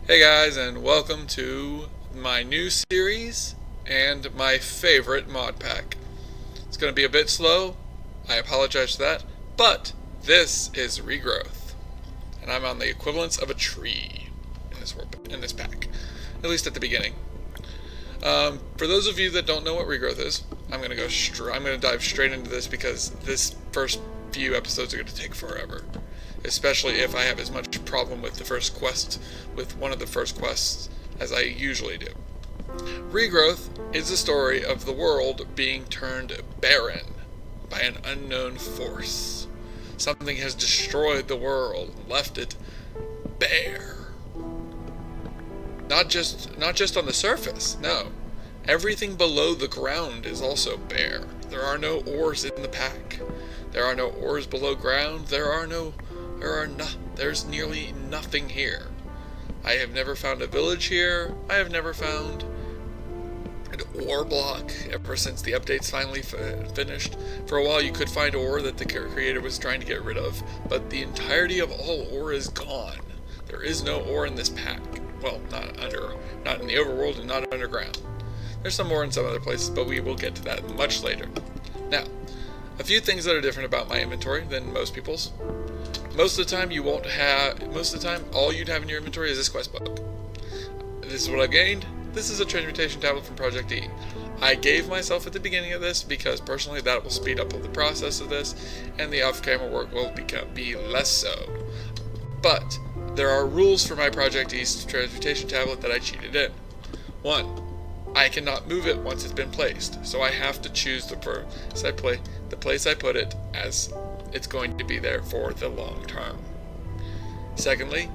Hey guys, and welcome to my new series and my favorite mod pack. It's going to be a bit slow, I apologize for that, but this is Regrowth, and I'm on the equivalence of a tree in this pack, at least at the beginning. For those of you that don't know what Regrowth is, I'm going to dive straight into this because this first few episodes are going to take forever. Especially if I have as much problem with one of the first quests, as I usually do. Regrowth is the story of the world being turned barren by an unknown force. Something has destroyed the world and left it bare. Not just on the surface, no. Everything below the ground is also bare. There are no ores in the pack. There are no ores below ground. There's nearly nothing here. I have never found a village here. I have never found an ore block ever since the updates finally finished. For a while you could find ore that the creator was trying to get rid of, but the entirety of all ore is gone. There is no ore in this pack. Well, not in the overworld and not underground. There's some ore in some other places, but we will get to that much later. Now, a few things that are different about my inventory than most people's. Most of the time, all you'd have in your inventory is this quest book. This is what I've gained. This is a transmutation tablet from Project E. I gave myself at the beginning of this because personally that will speed up the process of this, and the off-camera work will be less so. But there are rules for my Project E transmutation tablet that I cheated in. 1. I cannot move it once it's been placed, so I have to choose the place I put it as it's going to be there for the long term. Secondly,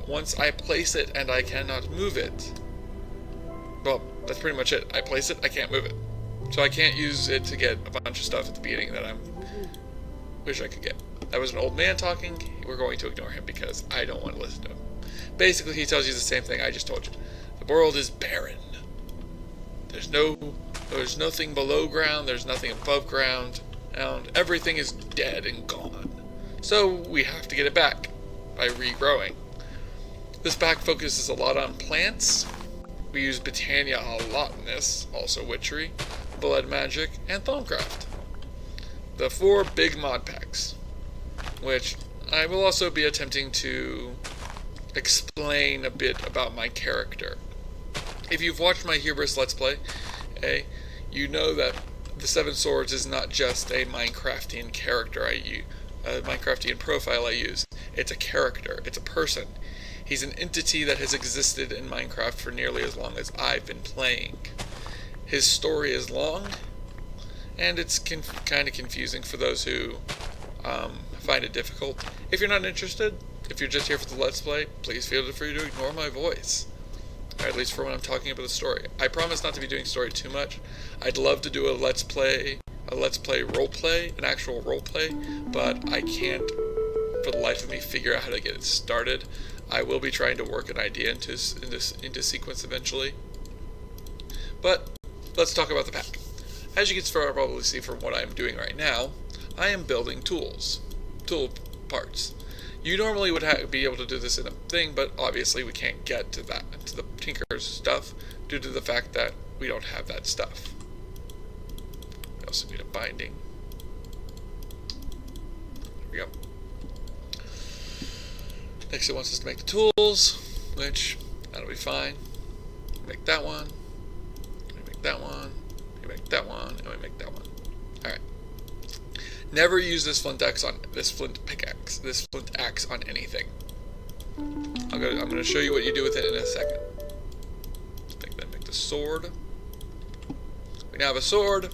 once I place it and I cannot move it, well, that's pretty much it. I place it, I can't move it. So I can't use it to get a bunch of stuff at the beginning that I wish I could get. That was an old man talking. We're going to ignore him because I don't want to listen to him. Basically, he tells you the same thing I just told you. The world is barren. There's nothing below ground, there's nothing above ground, and everything is dead and gone. So we have to get it back by regrowing. This pack focuses a lot on plants. We use Botania a lot in this, also Witchery, Blood Magic, and Thaumcraft. The 4 big mod packs, which I will also be attempting to explain a bit about my character. If you've watched my Hubris Let's Play, you know that the Seven Swords is not just a Minecraftian character a Minecraftian profile I use. It's a character. It's a person. He's an entity that has existed in Minecraft for nearly as long as I've been playing. His story is long, and it's kind of confusing for those who find it difficult. If you're not interested, if you're just here for the Let's Play, please feel free to ignore my voice. Or at least for when I'm talking about the story. I promise not to be doing story too much. I'd love to do a Let's Play roleplay, an actual roleplay, but I can't, for the life of me, figure out how to get it started. I will be trying to work an idea into sequence eventually. But let's talk about the pack. As you can probably see from what I'm doing right now, I am building tool parts. You normally would be able to do this in a thing, but obviously we can't get to the Tinker's stuff due to the fact that we don't have that stuff. We also need a binding. There we go. Next it wants us to make the tools, which that'll be fine. Make that one. We make that one. We make that one, and we make that one. Alright. Never use this flint axe on anything. I'm going to show you what you do with it in a second. Then make the sword. We now have a sword.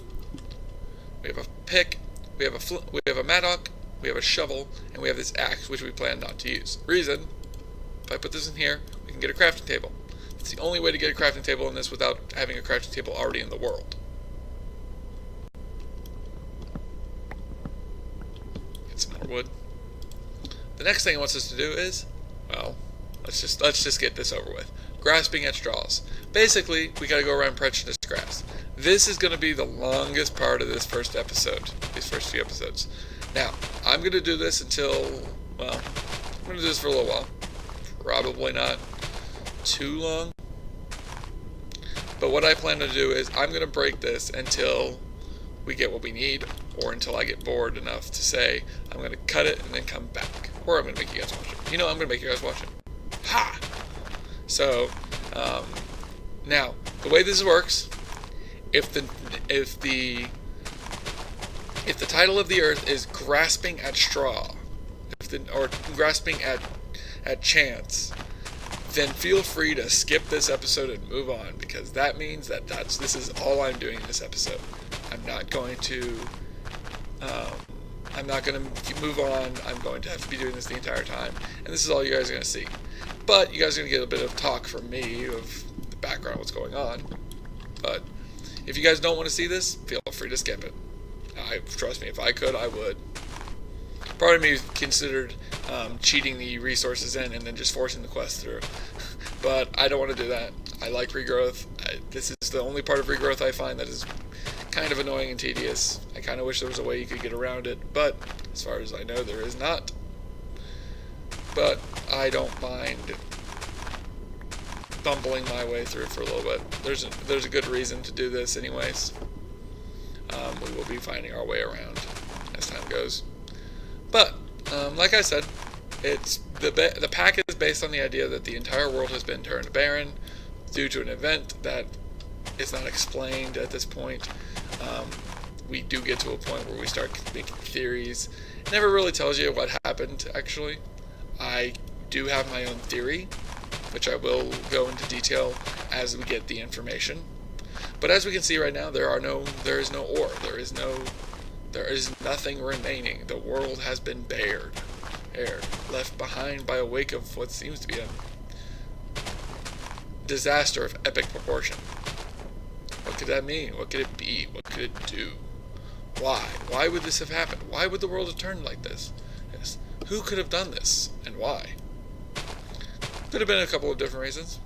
We have a pick. We have a mattock. We have a shovel, and we have this axe, which we plan not to use. Reason: if I put this in here, we can get a crafting table. It's the only way to get a crafting table in this without having a crafting table already in the world. Some more wood. The next thing it wants us to do is, well, let's just get this over with. Grasping at straws. Basically, we gotta go around pressing this grass. This is gonna be the longest part of this first episode, these first few episodes. Now, I'm gonna do this until, well, I'm gonna do this for a little while. Probably not too long. But what I plan to do is I'm going to break this until we get what we need, or until I get bored enough to say I'm going to cut it and then come back. Or I'm going to make you guys watch it. You know, I'm going to make you guys watch it. Ha! So, now, the way this works, if the title of the Earth is grasping at straw, or grasping at chance, then feel free to skip this episode and move on, because that means that this is all I'm doing in this episode. I'm not going to move on. I'm going to have to be doing this the entire time, and this is all you guys are going to see. But you guys are going to get a bit of talk from me of the background, what's going on. But if you guys don't want to see this, feel free to skip it. Trust me, if I could, I would. Part of me considered cheating the resources in and then just forcing the quest through. But I don't want to do that. I like Regrowth. This is the only part of Regrowth I find that is kind of annoying and tedious. I kind of wish there was a way you could get around it, but as far as I know, there is not. But I don't mind bumbling my way through for a little bit. There's a good reason to do this anyways. We will be finding our way around as time goes. But, like I said, it's the pack is based on the idea that the entire world has been turned barren due to an event that is not explained at this point. We do get to a point where we start making theories. It never really tells you what happened, actually. I do have my own theory, which I will go into detail as we get the information. But as we can see right now, there is no ore. There is nothing remaining. The world has been bared, left behind by a wake of what seems to be a disaster of epic proportion. What could that mean? What could it be? What could it do? Why? Why would this have happened? Why would the world have turned like this? Yes. Who could have done this, and why? Could have been a couple of different reasons.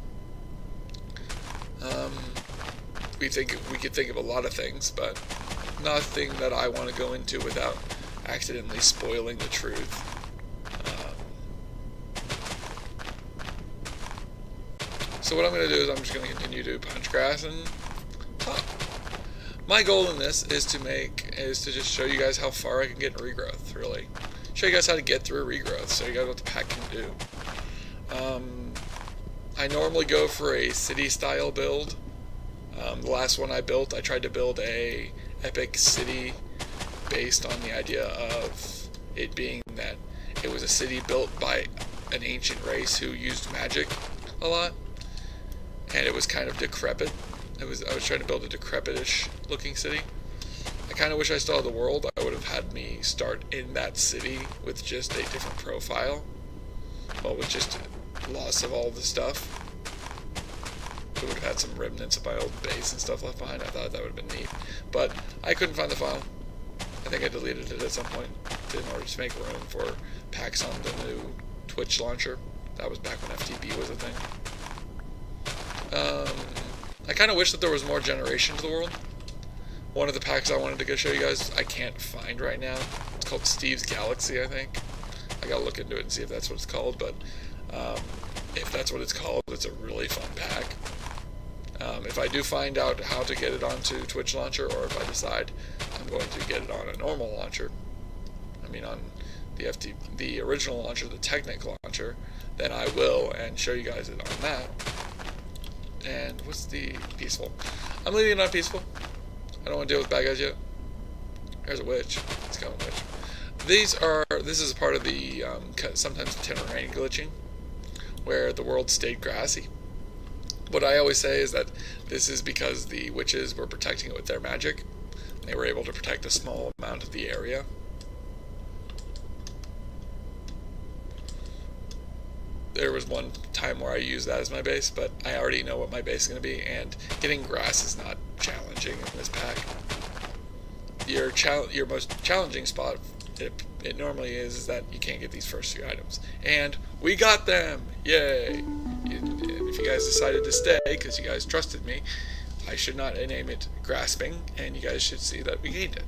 We could think of a lot of things, but nothing that I want to go into without accidentally spoiling the truth. So what I'm going to do is I'm just going to continue to punch grass and talk. My goal in this is to just show you guys how far I can get in Regrowth, really. Show you guys how to get through Regrowth, so you guys what the pack can do. I normally go for a city-style build. The last one I built, I tried to build a epic city based on the idea of it being that it was a city built by an ancient race who used magic a lot, and it was kind of decrepit. I was trying to build a decrepit-ish looking city. I kind of wish I still had the world. I would have had me start in that city with just a different profile, well, with just loss of all the stuff. It would have had some remnants of my old base and stuff left behind. I thought that would have been neat, but I couldn't find the file. I think I deleted it at some point in order to make room for packs on the new Twitch launcher. That was back when FTB was a thing. I kind of wish that there was more generation to the world. One of the packs I wanted to go show you guys, I can't find right now. It's called Steve's Galaxy, I think. I gotta look into it and see if that's what it's called, but if that's what it's called, it's a really fun pack. If I do find out how to get it onto Twitch launcher, or if I decide I'm going to get it on a normal launcher, I mean on the original launcher, the Technic launcher, then I will and show you guys it on that. And what's the peaceful? I'm leaving it on peaceful. I don't want to deal with bad guys yet. There's a witch. It's kind of a witch. This is part of the sometimes terrain glitching, where the world stayed grassy. What I always say is that this is because the witches were protecting it with their magic. They were able to protect a small amount of the area. There was one time where I used that as my base, but I already know what my base is going to be, and getting grass is not challenging in this pack. Your most challenging spot, it normally is that you can't get these first few items. And we got them! Yay! If you guys decided to stay, because you guys trusted me, I should not name it grasping, and you guys should see that we gained it.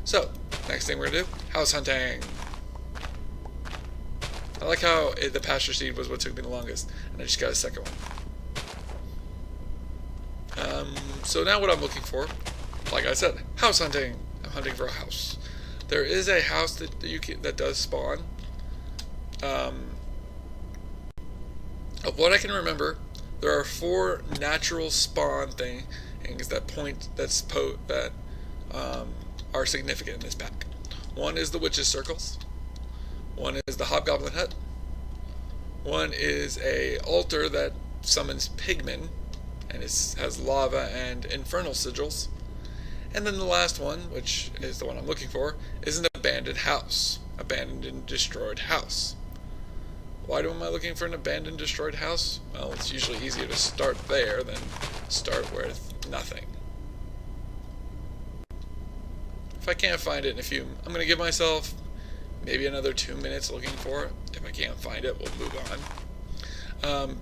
So, next thing we're going to do, house hunting. I like how the pasture seed was what took me the longest, and I just got a second one. So now what I'm looking for, like I said, house hunting. I'm hunting for a house. There is a house that does spawn. Of what I can remember, there are 4 natural spawn things that are significant in this pack. One is the witch's circles. One is the hobgoblin hut. One is a altar that summons pigmen and has lava and infernal sigils. And then the last one, which is the one I'm looking for, is an abandoned house. Abandoned and destroyed house. Why am I looking for an abandoned, destroyed house? Well, it's usually easier to start there than start with nothing. If I can't find it I'm going to give myself maybe another 2 minutes looking for it. If I can't find it, we'll move on.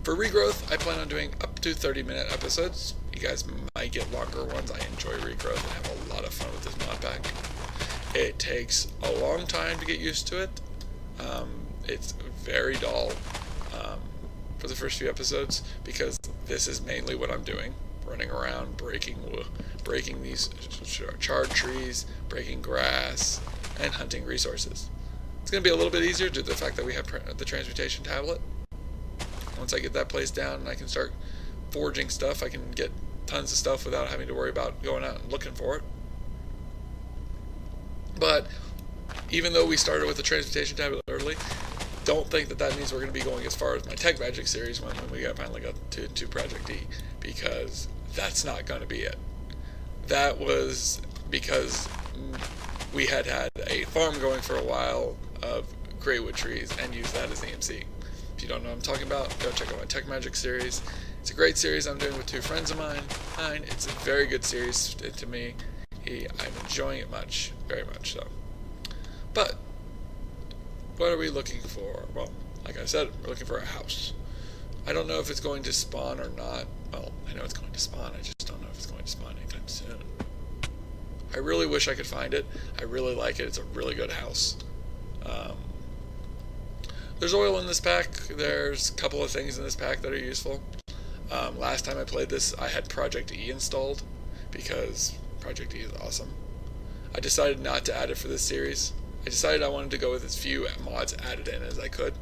For Regrowth, I plan on doing up to 30-minute episodes. You guys might get longer ones. I enjoy Regrowth and have a lot of fun with this mod pack. It takes a long time to get used to it. It's very dull for the first few episodes because this is mainly what I'm doing. Running around, breaking these charred trees, breaking grass, and hunting resources. It's going to be a little bit easier due to the fact that we have the transmutation tablet. Once I get that placed down and I can start forging stuff, I can get tons of stuff without having to worry about going out and looking for it. But even though we started with the transmutation tablet early, don't think that means we're going to be going as far as my Tech Magic series when we finally got to Project D, because that's not going to be it. That was because we had a farm going for a while of greywood trees and used that as the MC. If you don't know what I'm talking about, go check out my Tech Magic series. It's a great series I'm doing with 2 friends of mine. It's a very good series to me. I'm enjoying it very much so. But what are we looking for? Well, like I said, we're looking for a house. I don't know if it's going to spawn or not. Well, I know it's going to spawn. I just don't know if it's going to spawn anytime soon. I really wish I could find it. I really like it. It's a really good house. There's oil in this pack. There's a couple of things in this pack that are useful. Last time I played this, I had Project E installed because Project E is awesome. I decided not to add it for this series. I decided I wanted to go with as few mods added in as I could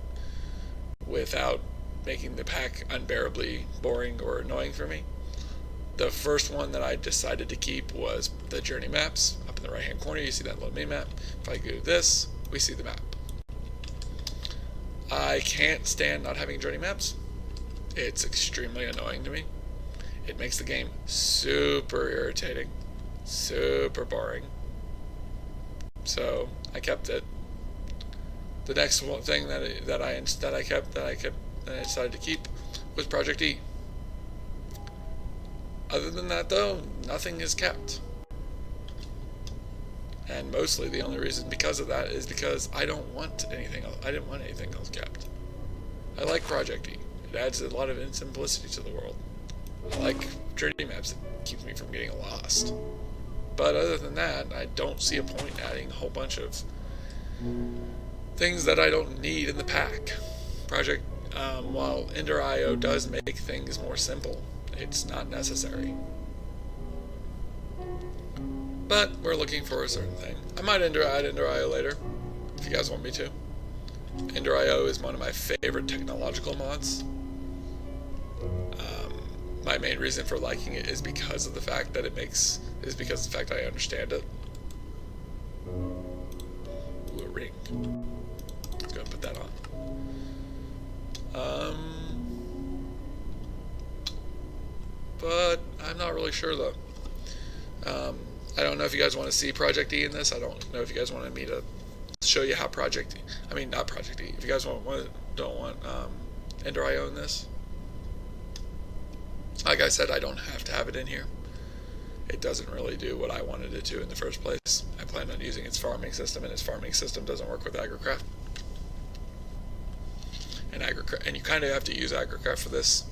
without making the pack unbearably boring or annoying for me. The first one that I decided to keep was the journey maps. Up in the right hand corner you see that little mini map. If I do this, we see the map. I can't stand not having journey maps. It's extremely annoying to me. It makes the game super irritating, super boring. So I kept it. The next thing that I decided to keep was Project E. Other than that, though, nothing is kept. And mostly the only reason because of that is because I don't want anything else. I didn't want anything else kept. I like Project E. It adds a lot of simplicity to the world. I like journey maps. It keeps me from getting lost. But other than that, I don't see a point in adding a whole bunch of things that I don't need in the pack. While Ender.io does make things more simple, it's not necessary. But we're looking for a certain thing. I might add Ender.io later, if you guys want me to. Ender.io is one of my favorite technological mods. My main reason for liking it is because of the fact that I understand it. Ooh, a ring. Let's go and put that on. But I'm not really sure though. I don't know if you guys want to see Project E in this. I don't know if you guys wanted me to show you how not Project E. If you guys don't want Ender.io in this. Like I said, I don't have to have it in here. It doesn't really do what I wanted it to in the first place. I plan on using its farming system, and its farming system doesn't work with AgriCraft. And you kind of have to use AgriCraft for this.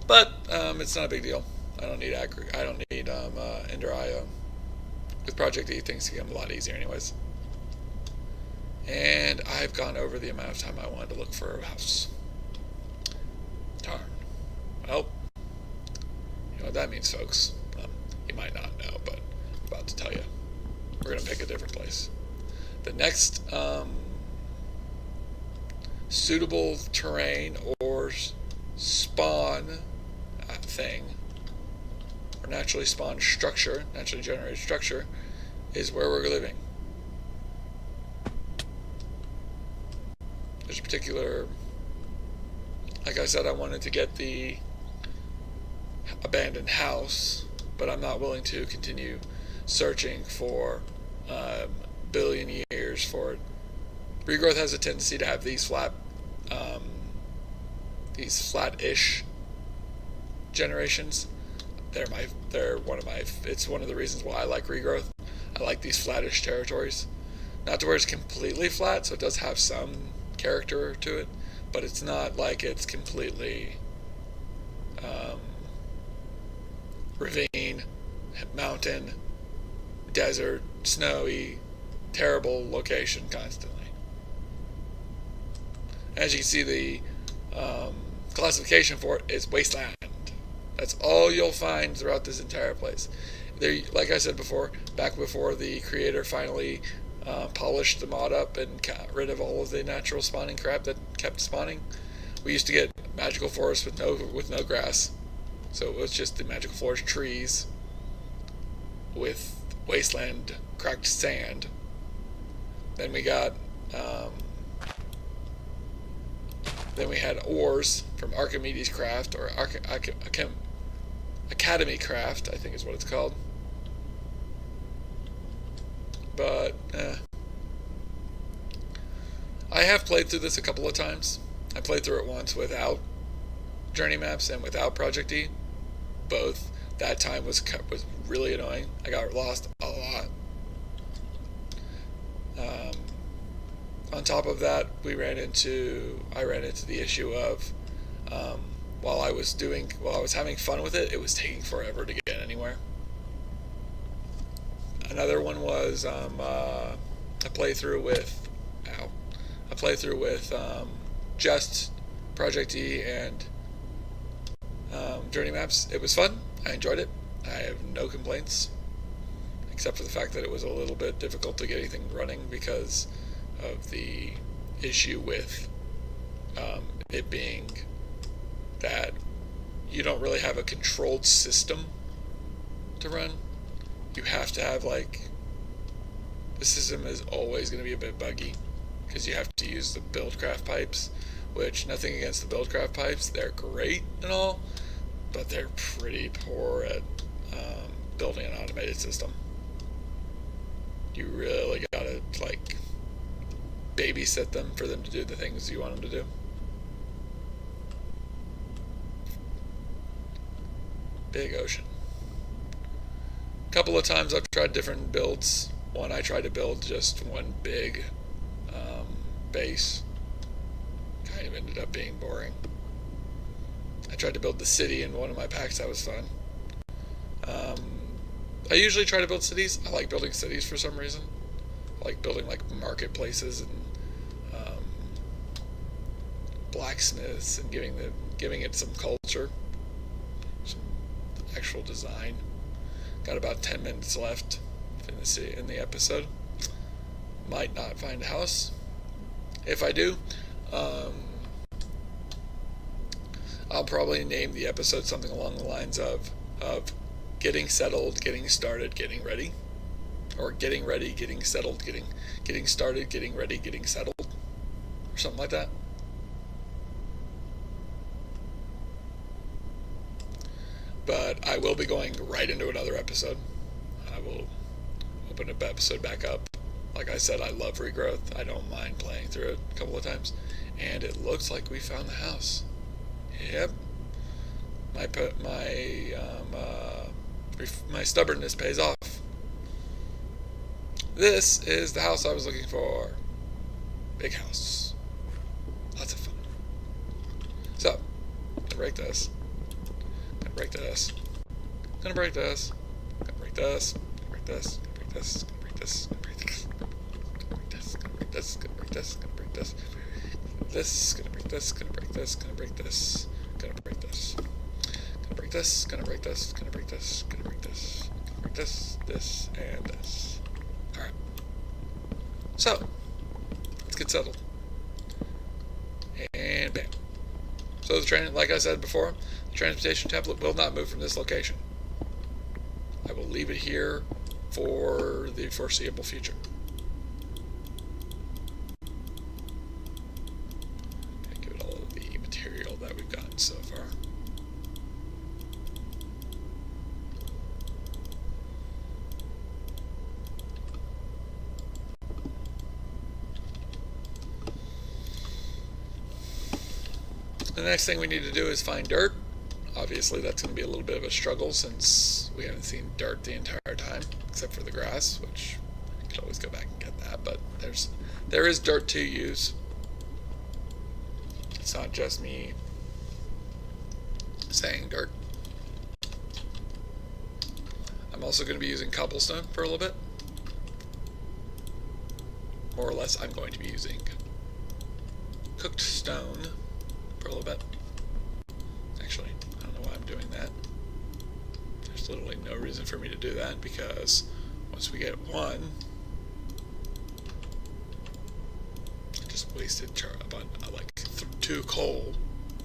But it's not a big deal. I don't need Ender.io. With Project E, things become a lot easier anyways. And I've gone over the amount of time I wanted to look for a house. Darn. Well, you know what that means, folks. You might not know, but I'm about to tell you. We're going to pick a different place. The next suitable terrain or spawn thing, or naturally spawned structure, naturally generated structure, is where we're living. There's a particular, like I said, I wanted to get the abandoned house, but I'm not willing to continue searching for a billion years for it. Regrowth has a tendency to have these flat-ish generations. It's one of the reasons why I like Regrowth. I like these flattish territories. Not to where it's completely flat, so it does have some character to it, but it's not like it's completely ravine, mountain, desert, snowy, terrible location constantly. As you can see, the classification for it is wasteland. That's all you'll find throughout this entire place. There, like I said before, back before the creator finally polished the mod up and got rid of all of the natural spawning crap that kept spawning, we used to get magical forest with no grass. So it was just the magical forest trees with wasteland cracked sand. Then we got then we had ores from Archimedes Craft, or Academy Craft, I think is what it's called. But I have played through this a couple of times. I played through it once without journey maps and without Project E. Both. That time was really annoying. I got lost a lot. On top of that, I ran into the issue of while I was having fun with it, it was taking forever to get anywhere. Another one was a playthrough with just Project E and journey maps. It was fun. I enjoyed it. I have no complaints, except for the fact that it was a little bit difficult to get anything running because of the issue with it being that you don't really have a controlled system to run. You have to have, like, the system is always going to be a bit buggy because you have to use the buildcraft pipes, which, nothing against the buildcraft pipes, they're great and all, but they're pretty poor at building an automated system. You really gotta, like, babysit them for them to do the things you want them to do. Big ocean. A couple of times I've tried different builds. One, I tried to build just one big base. Kind of ended up being boring. I tried to build the city in one of my packs. That was fun. I usually try to build cities. I like building cities for some reason. I like building, like, marketplaces and blacksmiths and giving it some culture, some actual design. Got about 10 minutes left in the episode. Might not find a house. If I do, I'll probably name the episode something along the lines of getting settled, getting started, getting ready, or getting ready, getting settled, getting started, getting ready, getting settled, or something like that. But I will be going right into another episode. I will open the episode back up. Like I said, I love Regrowth. I don't mind playing through it a couple of times. And it looks like we found the house. Yep. My stubbornness pays off. This is the house I was looking for. Big house. Lots of fun. So, I'm gonna break this. Gonna break this. Gonna break this. Gonna break this. Gonna break this. Gonna break this. Gonna break this. Gonna break this. Gonna break this. Gonna break this, gonna break this, gonna break this, this, gonna break this, gonna break this, gonna break this, gonna break this, gonna break this, gonna break this, gonna break this, gonna break this, gonna break this, this, and this. Alright. So, let's get settled. And bam. So like I said before, the transportation template will not move from this location. I will leave it here for the foreseeable future. Okay, give it all of the material that we've gotten so far. The next thing we need to do is find dirt. Obviously that's going to be a little bit of a struggle since we haven't seen dirt the entire time, except for the grass, which I could always go back and get that, but there is dirt to use. It's not just me saying dirt. I'm also going to be using cobblestone for a little bit. More or less, I'm going to be using cooked stone for a little bit. Actually, I don't know why I'm doing that. There's literally no reason for me to do that because once we get one, I just wasted like 2 coal.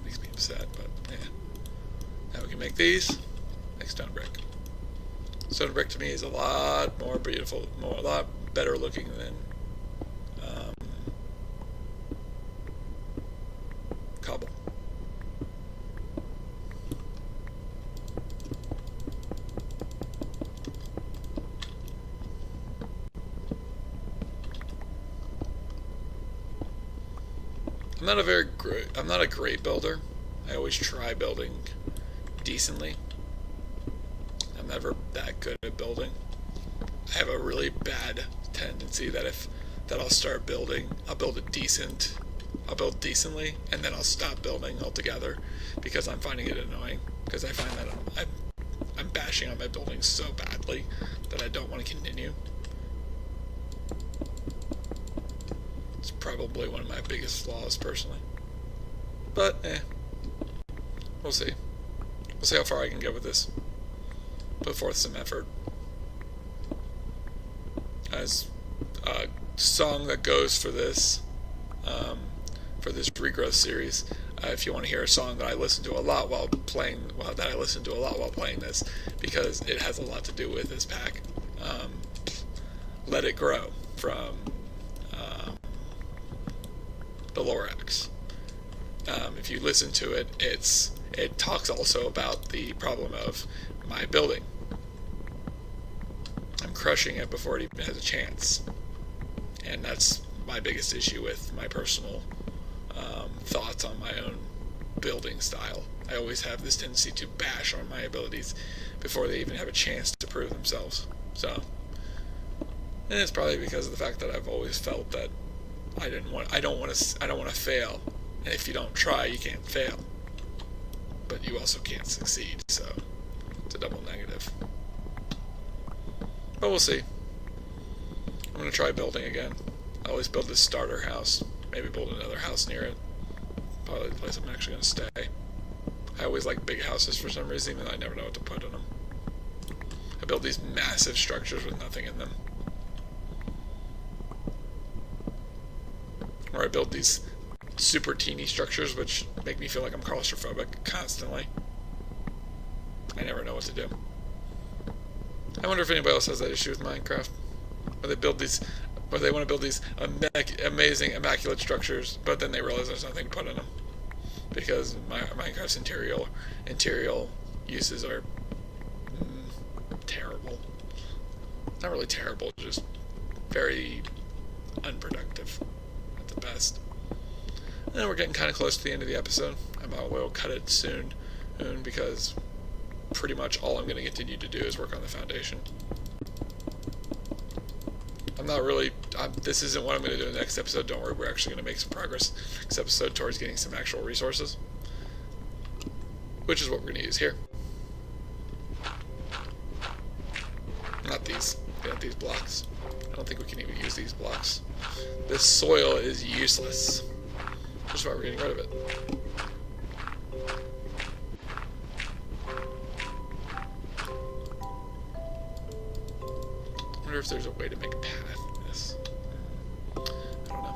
Makes me upset, but yeah. Now we can make these. Make stone brick. Stone brick to me is a lot more beautiful, a lot better looking than cobble. I'm not a great builder. I always try building decently. I'm never that good at building. I have a really bad tendency that I'll start building, I'll build decently, and then I'll stop building altogether because I'm finding it annoying. Because I find that I'm bashing on my building so badly that I don't want to continue. It's probably one of my biggest flaws personally. But we'll see. We'll see how far I can get with this. Put forth some effort. As a song that goes for this Regrowth series, if you want to hear a song that I listen to a lot while playing, this, because it has a lot to do with this pack. Let It Grow from the Lorax. If you listen to it, it talks also about the problem of my building. I'm crushing it before it even has a chance, and that's my biggest issue with my personal thoughts on my own building style. I always have this tendency to bash on my abilities before they even have a chance to prove themselves. So, and it's probably because of the fact that I've always felt that I don't want to fail, and if you don't try, you can't fail, but you also can't succeed. So it's a double negative. But we'll see. I'm going to try building again. I always build this starter house. Maybe build another house near it. Probably the place I'm actually going to stay. I always like big houses for some reason, even though I never know what to put in them. I build these massive structures with nothing in them. Or I build these super teeny structures which make me feel like I'm claustrophobic constantly. I never know what to do. I wonder if anybody else has that issue with Minecraft, where they want to build these amazing, immaculate structures, but then they realize there's nothing to put in them because Minecraft's interior uses are terrible. Not really terrible, just very unproductive at the best. And we're getting kind of close to the end of the episode. I will cut it soon because pretty much all I'm going to continue to do is work on the foundation. This isn't what I'm going to do in the next episode. Don't worry, we're actually going to make some progress next episode towards getting some actual resources, which is what we're going to use here. Not these looking at these blocks. I don't think we can even use these blocks. This soil is useless. Which is why we're getting rid of it. I wonder if there's a way to make a path in this. I don't know.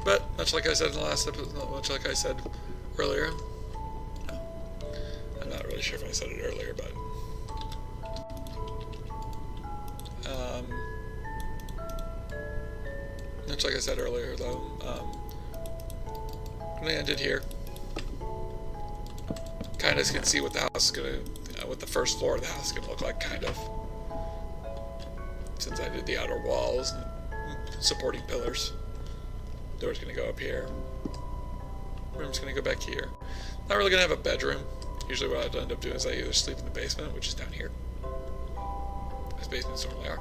But much like I said in the last episode, much like I said earlier, I'm not really sure if I said it earlier, but much like I said earlier, though, I'm gonna end it here. Kind of can see what the house is gonna, what the first floor of the house is gonna look like, kind of. Since I did the outer walls and supporting pillars. Door's gonna go up here. Room's gonna go back here. Not really gonna have a bedroom. Usually what I'd end up doing is I either sleep in the basement, which is down here, as basements normally are,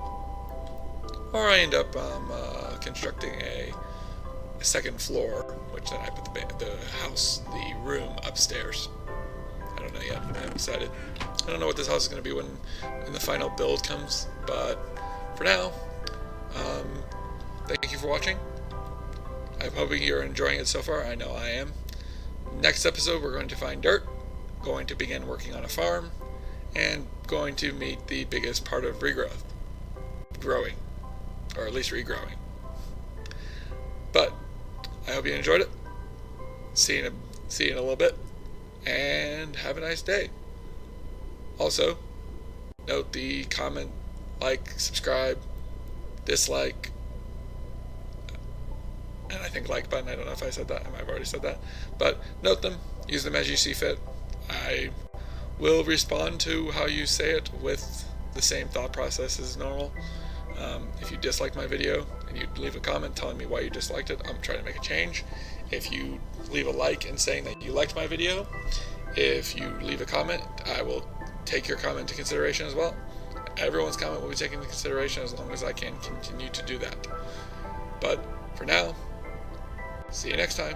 or I end up constructing a second floor, which then I put the room upstairs. I don't know yet. I haven't decided. I don't know what this house is going to be when the final build comes, but for now, thank you for watching. I'm hoping you're enjoying it so far. I know I am. Next episode, we're going to find dirt, going to begin working on a farm, and going to meet the biggest part of regrowth. Growing. Or at least regrowing. But I hope you enjoyed it. See you in a little bit. And have a nice day. Also, note the comment, like, subscribe, dislike, and I think like button. I don't know if I said that. I might have already said that. But note them. Use them as you see fit. I will respond to how you say it with the same thought process as normal. If you dislike my video and you leave a comment telling me why you disliked it, I'm trying to make a change. If you leave a like and saying that you liked my video, if you leave a comment, I will take your comment into consideration as well. Everyone's comment will be taken into consideration as long as I can continue to do that. But for now, see you next time.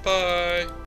Bye!